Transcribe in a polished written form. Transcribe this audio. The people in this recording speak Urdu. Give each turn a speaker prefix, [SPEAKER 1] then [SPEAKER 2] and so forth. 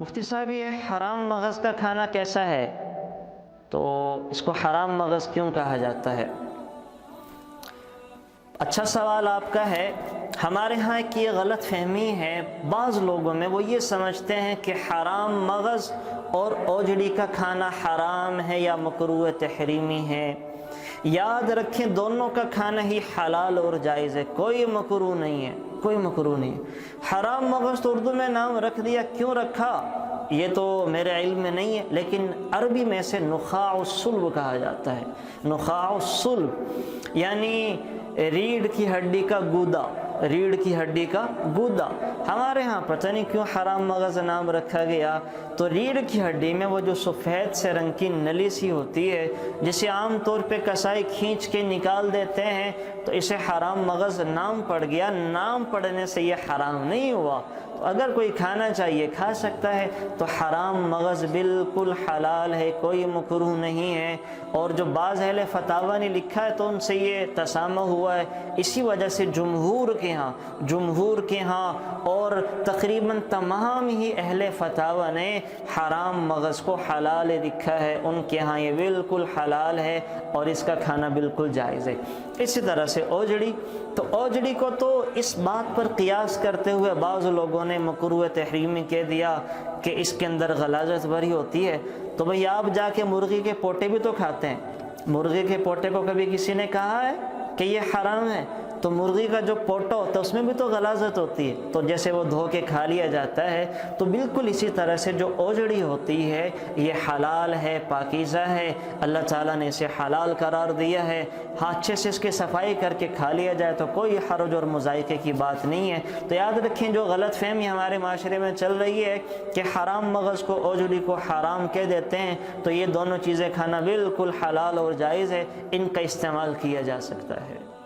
[SPEAKER 1] مفتی صاحب یہ حرام مغز کا کھانا کیسا ہے؟ تو اس کو حرام مغز کیوں کہا جاتا ہے؟ اچھا سوال آپ کا ہے۔ ہمارے ہاں کی یہ غلط فہمی ہے بعض لوگوں میں، وہ یہ سمجھتے ہیں کہ حرام مغز اور اوجڑی کا کھانا حرام ہے یا مکروہ تحریمی ہے۔ یاد رکھیں دونوں کا کھانا ہی حلال اور جائز ہے، کوئی مکروہ نہیں ہے، کوئی مکروہ نہیں ہے۔ حرام مغز تو اردو میں نام رکھ دیا، کیوں رکھا یہ تو میرے علم میں نہیں ہے، لیکن عربی میں سے نخاع الصلب کہا جاتا ہے۔ نخاع الصلب یعنی ریڑھ کی ہڈی کا گودا، ریڑھ کی ہڈی کا گودا۔ ہمارے ہاں پتہ نہیں کیوں حرام مغز نام رکھا گیا۔ تو ریڑھ کی ہڈی میں وہ جو سفید سے رنگ کی نلی سی ہوتی ہے، جسے عام طور پہ کسائی کھینچ کے نکال دیتے ہیں، تو اسے حرام مغز نام پڑ گیا۔ نام پڑنے سے یہ حرام نہیں ہوا، تو اگر کوئی کھانا چاہیے کھا سکتا ہے۔ تو حرام مغز بالکل حلال ہے، کوئی مکروہ نہیں ہے۔ اور جو بعض اہل فتاوی نے لکھا ہے تو ان سے یہ تسامح ہوا ہے، اسی وجہ سے جمہور کے ہاں اور تقریباً تمام ہی اہل فتاوی نے حرام مغز کو حلال لکھا ہے۔ ان کے ہاں یہ بالکل حلال ہے اور اس کا کھانا بالکل جائز ہے۔ اسی طرح سے اوجڑی، تو اوجڑی کو تو اس بات پر قیاس کرتے ہوئے بعض لوگوں نے مکروہ تحریمی کہہ دیا کہ اس کے اندر غلاظت بھری ہوتی ہے۔ تو بھئی آپ جا کے مرغی کے پوٹے بھی تو کھاتے ہیں، مرغی کے پوٹے کو کبھی کسی نے کہا ہے کہ یہ حرام ہے؟ تو مرغی کا جو پوٹا ہوتا ہے اس میں بھی تو غلاظت ہوتی ہے، تو جیسے وہ دھو کے کھا لیا جاتا ہے، تو بالکل اسی طرح سے جو اوجڑی ہوتی ہے یہ حلال ہے، پاکیزہ ہے، اللہ تعالیٰ نے اسے حلال قرار دیا ہے۔ اچھے سے اس کی صفائی کر کے کھا لیا جائے تو کوئی حرج اور مذائقے کی بات نہیں ہے۔ تو یاد رکھیں جو غلط فہمی ہمارے معاشرے میں چل رہی ہے کہ حرام مغز کو، اوجڑی کو حرام کہہ دیتے ہیں، تو یہ دونوں چیزیں کھانا بالکل حلال اور جائز ہے، ان کا استعمال کیا جا سکتا ہے۔